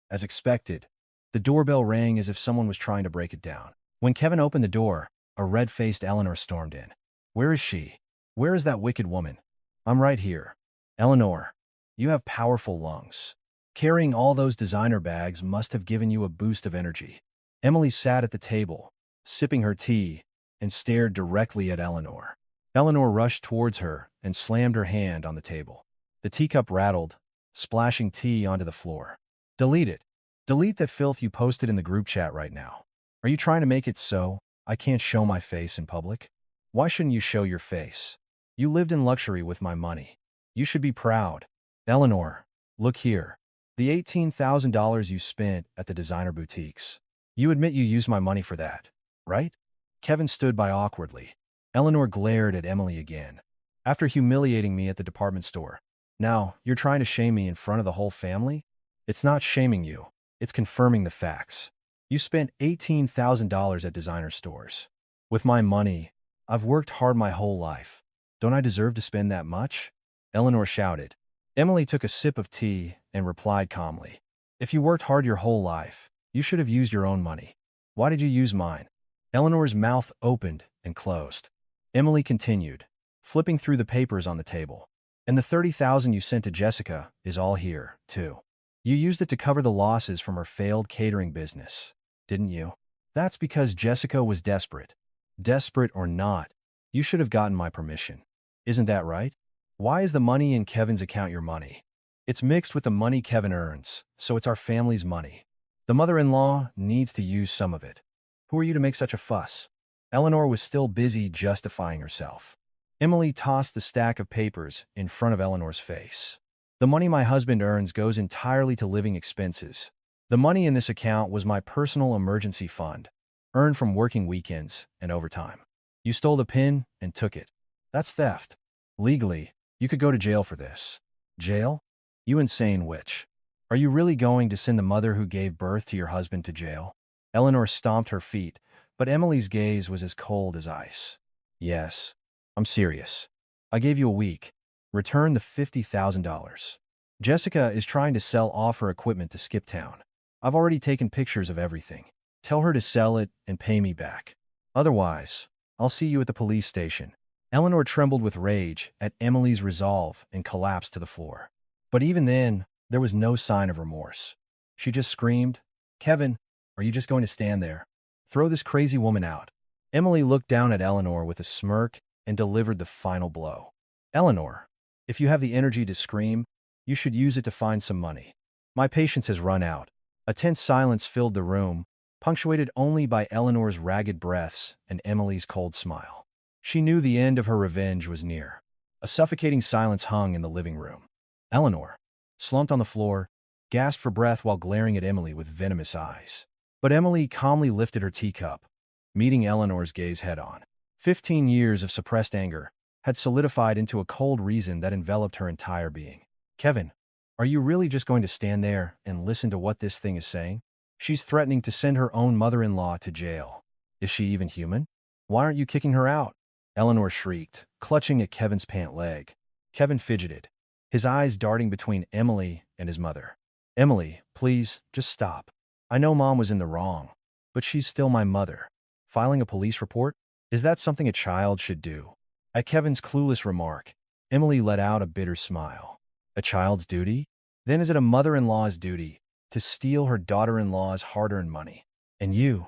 as expected, the doorbell rang as if someone was trying to break it down. When Kevin opened the door, a red-faced Eleanor stormed in. Where is she? Where is that wicked woman? I'm right here. Eleanor, you have powerful lungs. Carrying all those designer bags must have given you a boost of energy. Emily sat at the table, sipping her tea, and stared directly at Eleanor. Eleanor rushed towards her and slammed her hand on the table. The teacup rattled, splashing tea onto the floor. Delete it. Delete the filth you posted in the group chat right now. Are you trying to make it so I can't show my face in public? Why shouldn't you show your face? You lived in luxury with my money. You should be proud. Eleanor, look here. The $18,000 you spent at the designer boutiques. You admit you used my money for that, right? Kevin stood by awkwardly. Eleanor glared at Emily again. After humiliating me at the department store, now you're trying to shame me in front of the whole family? It's not shaming you. It's confirming the facts. You spent $18,000 at designer stores. With my money, I've worked hard my whole life. Don't I deserve to spend that much? Eleanor shouted. Emily took a sip of tea and replied calmly. If you worked hard your whole life, you should have used your own money. Why did you use mine? Eleanor's mouth opened and closed. Emily continued, flipping through the papers on the table. And the $30,000 you sent to Jessica is all here, too. You used it to cover the losses from her failed catering business, didn't you? That's because Jessica was desperate. Desperate or not, you should have gotten my permission. Isn't that right? Why is the money in Kevin's account your money? It's mixed with the money Kevin earns, so it's our family's money. The mother-in-law needs to use some of it. Who are you to make such a fuss? Eleanor was still busy justifying herself. Emily tossed the stack of papers in front of Eleanor's face. The money my husband earns goes entirely to living expenses. The money in this account was my personal emergency fund, earned from working weekends and overtime. You stole the PIN and took it. That's theft. Legally, you could go to jail for this. Jail? You insane witch. Are you really going to send the mother who gave birth to your husband to jail? Eleanor stomped her feet, but Emily's gaze was as cold as ice. Yes, I'm serious. I gave you a week. Return the $50,000. Jessica is trying to sell off her equipment to Skip Town. I've already taken pictures of everything. Tell her to sell it and pay me back. Otherwise, I'll see you at the police station. Eleanor trembled with rage at Emily's resolve and collapsed to the floor. But even then, there was no sign of remorse. She just screamed, Kevin, are you just going to stand there? Throw this crazy woman out. Emily looked down at Eleanor with a smirk and delivered the final blow. Eleanor, if you have the energy to scream, you should use it to find some money. My patience has run out. A tense silence filled the room, punctuated only by Eleanor's ragged breaths and Emily's cold smile. She knew the end of her revenge was near. A suffocating silence hung in the living room. Eleanor, slumped on the floor, gasped for breath while glaring at Emily with venomous eyes. But Emily calmly lifted her teacup, meeting Eleanor's gaze head-on. 15 years of suppressed anger had solidified into a cold reason that enveloped her entire being. Kevin, are you really just going to stand there and listen to what this thing is saying? She's threatening to send her own mother-in-law to jail. Is she even human? Why aren't you kicking her out? Eleanor shrieked, clutching at Kevin's pant leg. Kevin fidgeted, his eyes darting between Emily and his mother. Emily, please, just stop. I know Mom was in the wrong, but she's still my mother. Filing a police report? Is that something a child should do? At Kevin's clueless remark, Emily let out a bitter smile. A child's duty? Then is it a mother-in-law's duty to steal her daughter-in-law's hard-earned money? And you,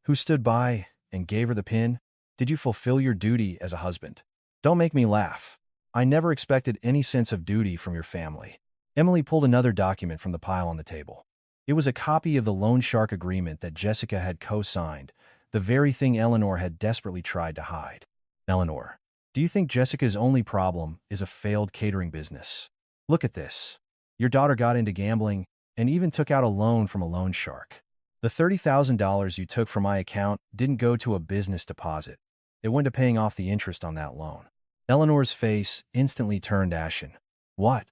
who stood by and gave her the pin, did you fulfill your duty as a husband? Don't make me laugh. I never expected any sense of duty from your family. Emily pulled another document from the pile on the table. It was a copy of the loan shark agreement that Jessica had co-signed, the very thing Eleanor had desperately tried to hide. Eleanor, do you think Jessica's only problem is a failed catering business? Look at this. Your daughter got into gambling and even took out a loan from a loan shark. The $30,000 you took from my account didn't go to a business deposit. It went to paying off the interest on that loan. Eleanor's face instantly turned ashen. What?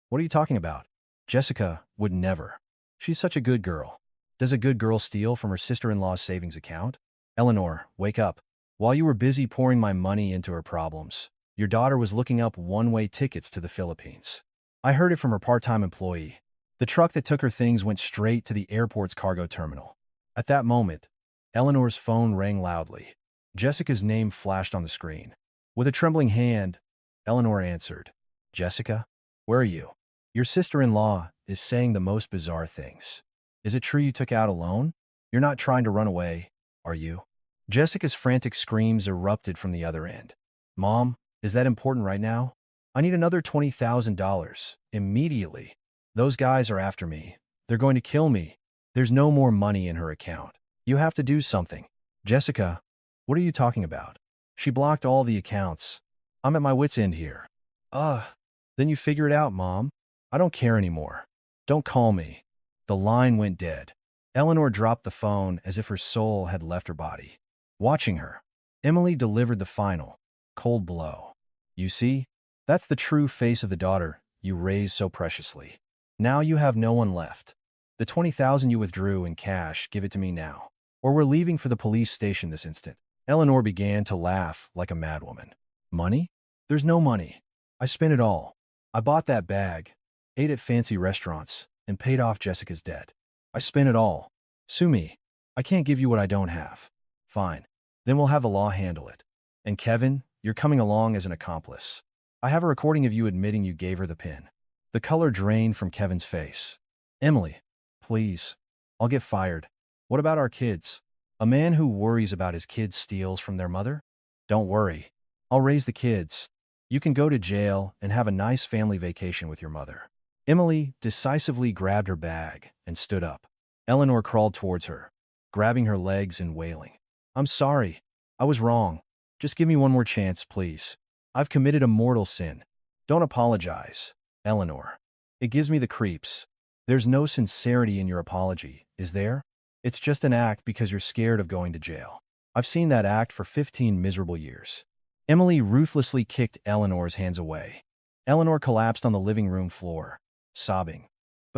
What are you talking about? Jessica would never. She's such a good girl. Does a good girl steal from her sister-in-law's savings account? Eleanor, wake up. While you were busy pouring my money into her problems, your daughter was looking up one-way tickets to the Philippines. I heard it from her part-time employee. The truck that took her things went straight to the airport's cargo terminal. At that moment, Eleanor's phone rang loudly. Jessica's name flashed on the screen. With a trembling hand, Eleanor answered. Jessica, where are you? Your sister-in-law is saying the most bizarre things. Is it true you took out a loan? You're not trying to run away, are you? Jessica's frantic screams erupted from the other end. Mom, is that important right now? I need another $20,000, immediately. Those guys are after me. They're going to kill me. There's no more money in her account. You have to do something. Jessica, what are you talking about? She blocked all the accounts. I'm at my wit's end here. Then you figure it out, Mom. I don't care anymore. Don't call me. The line went dead. Eleanor dropped the phone as if her soul had left her body. Watching her, Emily delivered the final, cold blow. You see, that's the true face of the daughter you raised so preciously. Now you have no one left. The $20,000 you withdrew in cash, give it to me now. Or we're leaving for the police station this instant. Eleanor began to laugh like a madwoman. Money? There's no money. I spent it all. I bought that bag, ate at fancy restaurants, and paid off Jessica's debt. I spent it all. Sue me. I can't give you what I don't have. Fine. Then we'll have the law handle it. And Kevin, you're coming along as an accomplice. I have a recording of you admitting you gave her the pin. The color drained from Kevin's face. Emily, please. I'll get fired. What about our kids? A man who worries about his kids steals from their mother? Don't worry. I'll raise the kids. You can go to jail and have a nice family vacation with your mother. Emily decisively grabbed her bag and stood up. Eleanor crawled towards her, grabbing her legs and wailing. I'm sorry. I was wrong. Just give me one more chance, please. I've committed a mortal sin. Don't apologize, Eleanor. It gives me the creeps. There's no sincerity in your apology, is there? It's just an act because you're scared of going to jail. I've seen that act for 15 miserable years. Emily ruthlessly kicked Eleanor's hands away. Eleanor collapsed on the living room floor, sobbing.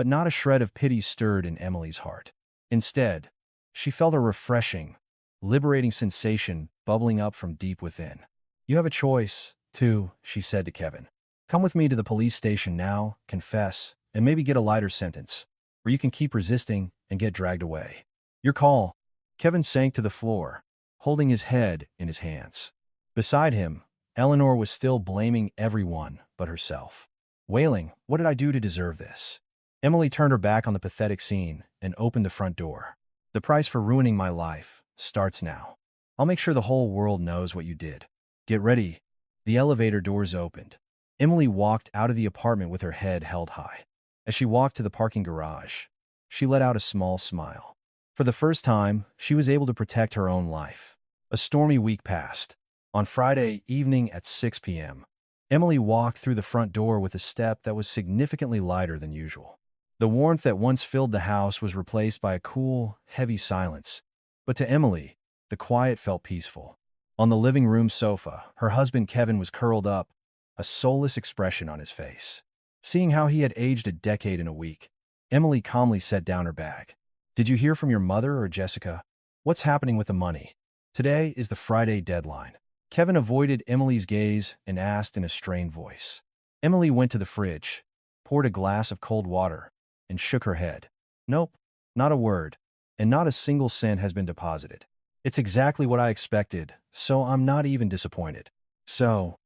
But not a shred of pity stirred in Emily's heart. Instead, she felt a refreshing, liberating sensation bubbling up from deep within. "You have a choice, too," she said to Kevin. "Come with me to the police station now, confess, and maybe get a lighter sentence, or you can keep resisting and get dragged away. Your call." Kevin sank to the floor, holding his head in his hands. Beside him, Eleanor was still blaming everyone but herself, wailing, "What did I do to deserve this?" Emily turned her back on the pathetic scene and opened the front door. "The price for ruining my life starts now. I'll make sure the whole world knows what you did. Get ready." The elevator doors opened. Emily walked out of the apartment with her head held high. As she walked to the parking garage, she let out a small smile. For the first time, she was able to protect her own life. A stormy week passed. On Friday evening at 6 p.m., Emily walked through the front door with a step that was significantly lighter than usual. The warmth that once filled the house was replaced by a cool, heavy silence. But to Emily, the quiet felt peaceful. On the living room sofa, her husband Kevin was curled up, a soulless expression on his face. Seeing how he had aged a decade in a week, Emily calmly set down her bag. "Did you hear from your mother or Jessica? What's happening with the money? Today is the Friday deadline." Kevin avoided Emily's gaze and asked in a strained voice. Emily went to the fridge, poured a glass of cold water, and shook her head. "Nope, not a word, and not a single cent has been deposited. It's exactly what I expected, so I'm not even disappointed." So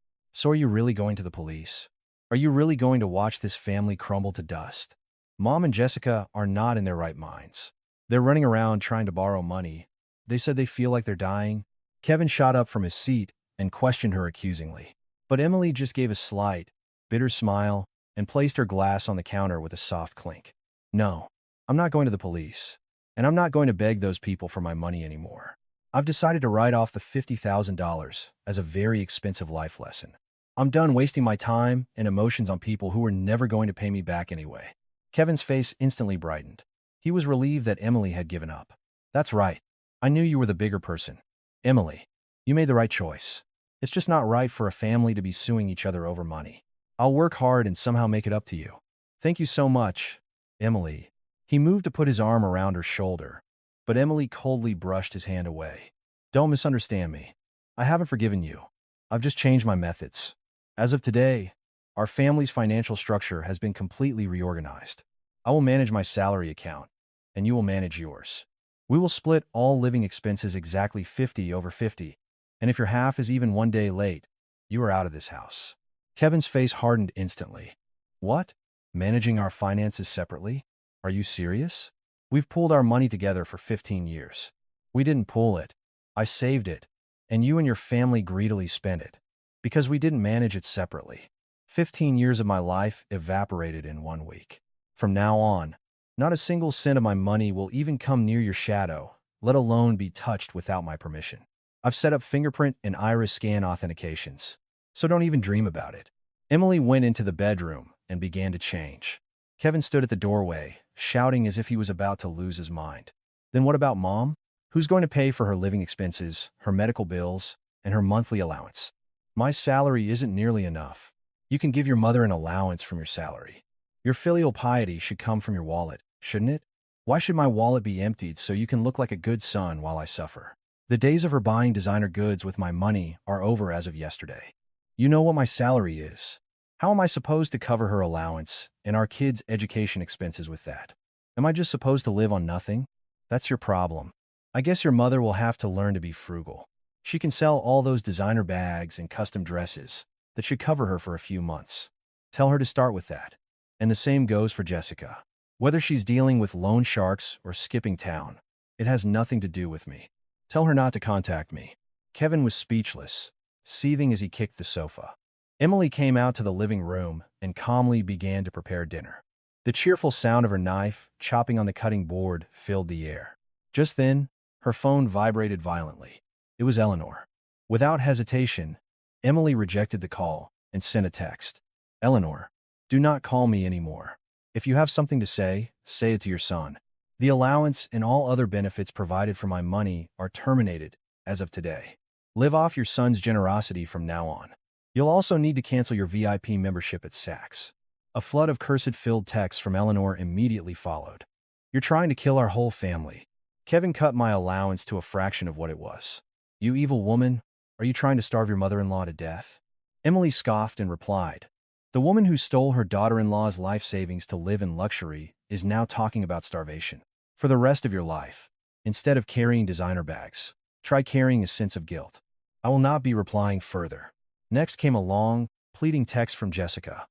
are you really going to the police? Are you really going to watch this family crumble to dust? Mom and Jessica are not in their right minds. They're running around trying to borrow money. They said they feel like they're dying." Kevin shot up from his seat and questioned her accusingly. But Emily just gave a slight, bitter smile and placed her glass on the counter with a soft clink. "No, I'm not going to the police, and I'm not going to beg those people for my money anymore. I've decided to write off the $50,000 as a very expensive life lesson. I'm done wasting my time and emotions on people who are never going to pay me back anyway." Kevin's face instantly brightened. He was relieved that Emily had given up. "That's right. I knew you were the bigger person. Emily, you made the right choice. It's just not right for a family to be suing each other over money. I'll work hard and somehow make it up to you." "Thank you so much, Emily." He moved to put his arm around her shoulder, but Emily coldly brushed his hand away. "Don't misunderstand me. I haven't forgiven you. I've just changed my methods. As of today, our family's financial structure has been completely reorganized. I will manage my salary account, and you will manage yours. We will split all living expenses exactly 50/50, and if your half is even one day late, you are out of this house." Kevin's face hardened instantly. "What? Managing our finances separately? Are you serious? We've pooled our money together for 15 years. We didn't pool it. I saved it, and you and your family greedily spent it, because we didn't manage it separately. 15 years of my life evaporated in 1 week. From now on, not a single cent of my money will even come near your shadow, let alone be touched without my permission. I've set up fingerprint and iris scan authentications, so don't even dream about it." Emily went into the bedroom and began to change. Kevin stood at the doorway, shouting as if he was about to lose his mind. "Then what about Mom? Who's going to pay for her living expenses, her medical bills, and her monthly allowance?" "My salary isn't nearly enough. You can give your mother an allowance from your salary. Your filial piety should come from your wallet, shouldn't it? Why should my wallet be emptied so you can look like a good son while I suffer?" The days of her buying designer goods with my money are over as of yesterday. You know what my salary is. How am I supposed to cover her allowance and our kids' education expenses with that? Am I just supposed to live on nothing? That's your problem. I guess your mother will have to learn to be frugal. She can sell all those designer bags and custom dresses that should cover her for a few months. Tell her to start with that. And the same goes for Jessica. Whether she's dealing with loan sharks or skipping town, it has nothing to do with me. Tell her not to contact me." Kevin was speechless, seething as he kicked the sofa. Emily came out to the living room and calmly began to prepare dinner. The cheerful sound of her knife chopping on the cutting board filled the air. Just then, her phone vibrated violently. It was Eleanor. Without hesitation, Emily rejected the call and sent a text. "Eleanor, do not call me anymore. If you have something to say it to your son. The allowance and all other benefits provided for my money are terminated as of today. Live off your son's generosity from now on. You'll also need to cancel your VIP membership at Saks. A flood of curse-filled texts from Eleanor immediately followed. You're trying to kill our whole family. Kevin cut my allowance to a fraction of what it was. You evil woman, are you trying to starve your mother-in-law to death? Emily scoffed and replied, the woman who stole her daughter-in-law's life savings to live in luxury is now talking about starvation. For the rest of your life, instead of carrying designer bags, try carrying a sense of guilt. I will not be replying further. Next came a long, pleading text from Jessica.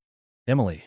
Emily,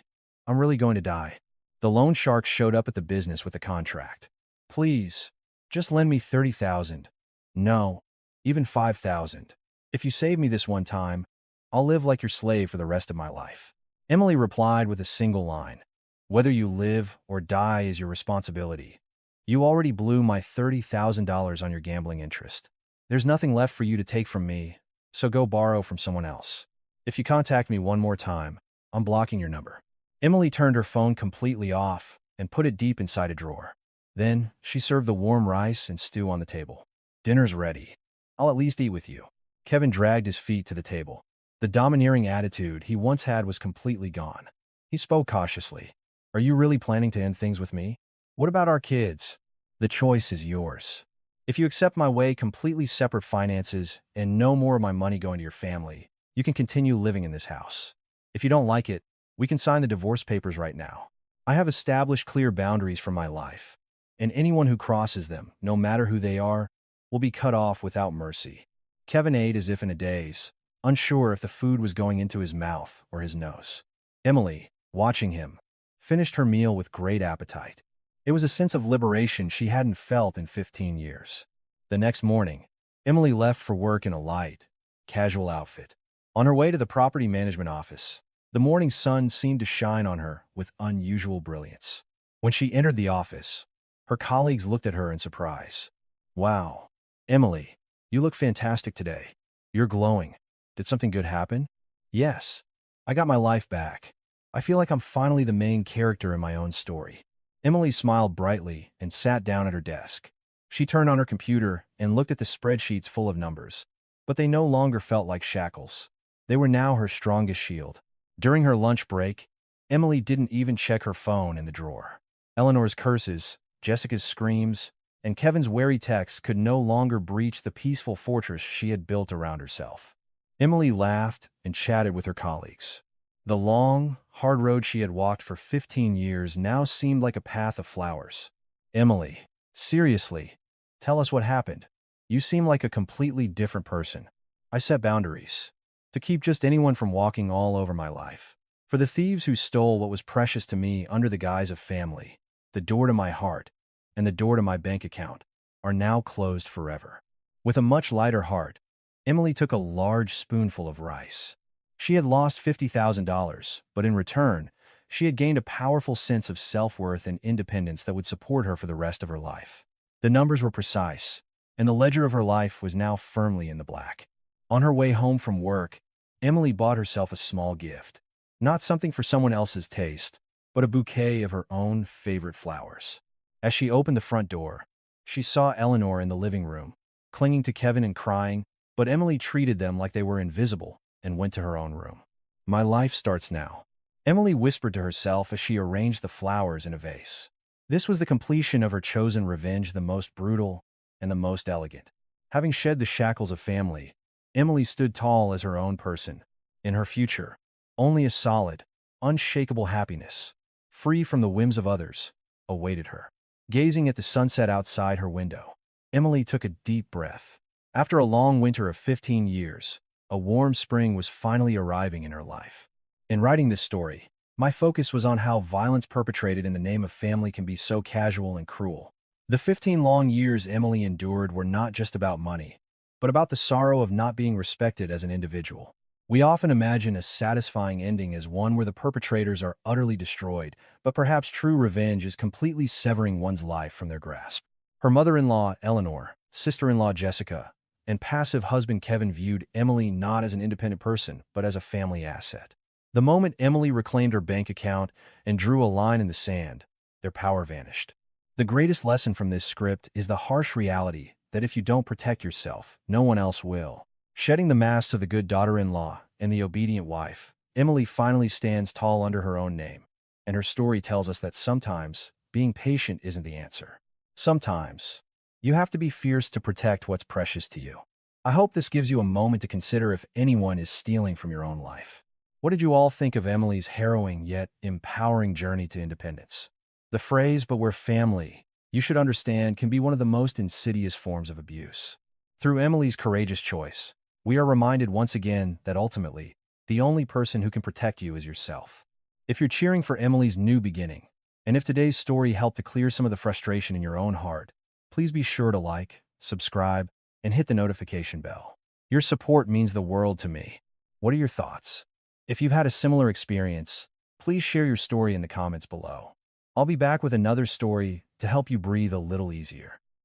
I'm really going to die. The loan shark showed up at the business with a contract. Please, just lend me $30,000. No, even $5,000. If you save me this one time, I'll live like your slave for the rest of my life. Emily replied with a single line. Whether you live or die is your responsibility. You already blew my $30,000 on your gambling interest. There's nothing left for you to take from me, so go borrow from someone else. If you contact me one more time, I'm blocking your number. Emily turned her phone completely off and put it deep inside a drawer. Then, she served the warm rice and stew on the table. Dinner's ready. I'll at least eat with you. Kevin dragged his feet to the table. The domineering attitude he once had was completely gone. He spoke cautiously. Are you really planning to end things with me? What about our kids? The choice is yours. If you accept my way, completely separate finances and no more of my money going to your family, you can continue living in this house. If you don't like it, we can sign the divorce papers right now. I have established clear boundaries for my life, and anyone who crosses them, no matter who they are, will be cut off without mercy. Kevin ate as if in a daze, unsure if the food was going into his mouth or his nose. Emily, watching him, finished her meal with great appetite. It was a sense of liberation she hadn't felt in 15 years. The next morning, Emily left for work in a light, casual outfit. On her way to the property management office, the morning sun seemed to shine on her with unusual brilliance. When she entered the office, her colleagues looked at her in surprise. Wow, Emily, you look fantastic today. You're glowing. Did something good happen? Yes, I got my life back. I feel like I'm finally the main character in my own story. Emily smiled brightly and sat down at her desk. She turned on her computer and looked at the spreadsheets full of numbers, but they no longer felt like shackles. They were now her strongest shield. During her lunch break, Emily didn't even check her phone in the drawer. Eleanor's curses, Jessica's screams, and Kevin's wary texts could no longer breach the peaceful fortress she had built around herself. Emily laughed and chatted with her colleagues. The long, hard road she had walked for 15 years now seemed like a path of flowers. Emily, seriously, tell us what happened. You seem like a completely different person. I set boundaries to keep just anyone from walking all over my life. For the thieves who stole what was precious to me under the guise of family, the door to my heart and the door to my bank account are now closed forever. With a much lighter heart, Emily took a large spoonful of rice. She had lost $50,000, but in return, she had gained a powerful sense of self-worth and independence that would support her for the rest of her life. The numbers were precise, and the ledger of her life was now firmly in the black. On her way home from work, Emily bought herself a small gift. Not something for someone else's taste, but a bouquet of her own favorite flowers. As she opened the front door, she saw Eleanor in the living room, clinging to Kevin and crying, but Emily treated them like they were invisible and went to her own room. My life starts now, Emily whispered to herself as she arranged the flowers in a vase. This was the completion of her chosen revenge, the most brutal and the most elegant. Having shed the shackles of family, Emily stood tall as her own person. In her future, only a solid, unshakable happiness, free from the whims of others, awaited her. Gazing at the sunset outside her window, Emily took a deep breath. After a long winter of 15 years, a warm spring was finally arriving in her life. In writing this story, my focus was on how violence perpetrated in the name of family can be so casual and cruel. The 15 long years Emily endured were not just about money, but about the sorrow of not being respected as an individual. We often imagine a satisfying ending as one where the perpetrators are utterly destroyed, but perhaps true revenge is completely severing one's life from their grasp. Her mother-in-law, Eleanor, sister-in-law, Jessica, and passive husband Kevin viewed Emily not as an independent person, but as a family asset. The moment Emily reclaimed her bank account and drew a line in the sand, their power vanished. The greatest lesson from this script is the harsh reality that if you don't protect yourself, no one else will. Shedding the masks of the good daughter-in-law and the obedient wife, Emily finally stands tall under her own name. and her story tells us that sometimes being patient isn't the answer. Sometimes you have to be fierce to protect what's precious to you. I hope this gives you a moment to consider if anyone is stealing from your own life. What did you all think of Emily's harrowing yet empowering journey to independence? The phrase, "but we're family," you should understand, can be one of the most insidious forms of abuse. Through Emily's courageous choice, we are reminded once again that ultimately, the only person who can protect you is yourself. If you're cheering for Emily's new beginning, and if today's story helped to clear some of the frustration in your own heart, please be sure to like, subscribe, and hit the notification bell. Your support means the world to me. What are your thoughts? If you've had a similar experience, please share your story in the comments below. I'll be back with another story to help you breathe a little easier.